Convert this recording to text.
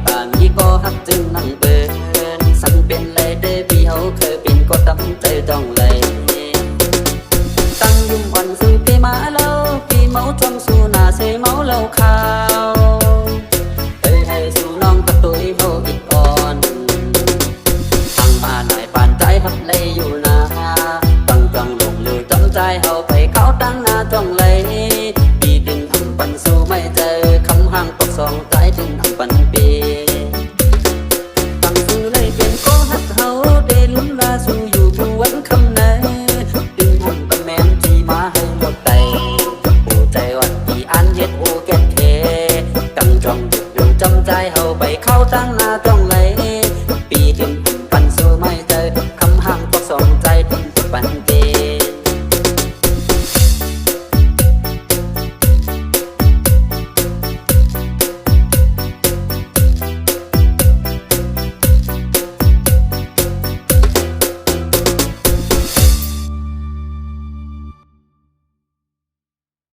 บางยี่ก็ฮักจึงนั่งเบินสันเป็นเลยเด้พี่เขาเคยเป็นก็ตั้งใจต้องเลยตั้งยุ่งวันซึ่งพี่มาแล้วพี่เมาจมสู่หน้าเสเมาเล่าข่าวให้สู่น้องกระตุยเมาอีกก่อนตั้งมาหน่อยปานใจฮักเลยอยู่นะตั้งจังลงลือจำใจเขาไปเขาตั้งหน้าจ้องเลยพี่ดึงทำปันสู้ไม่เจอคำห่างตกสองใจถึงทำปันปีตั้งสู้เลยเป็นก็ฮักเขาได้ลุ้นลาสู้อยู่ทุกวันคำไหนดึงทำปันแมนที่มาให้หมดใจโอ้ใจวันที่อันเย็ดโอ้แก่เทตั้งจ้องอยู่จำใจเขาไปเข้าตั้งหน้า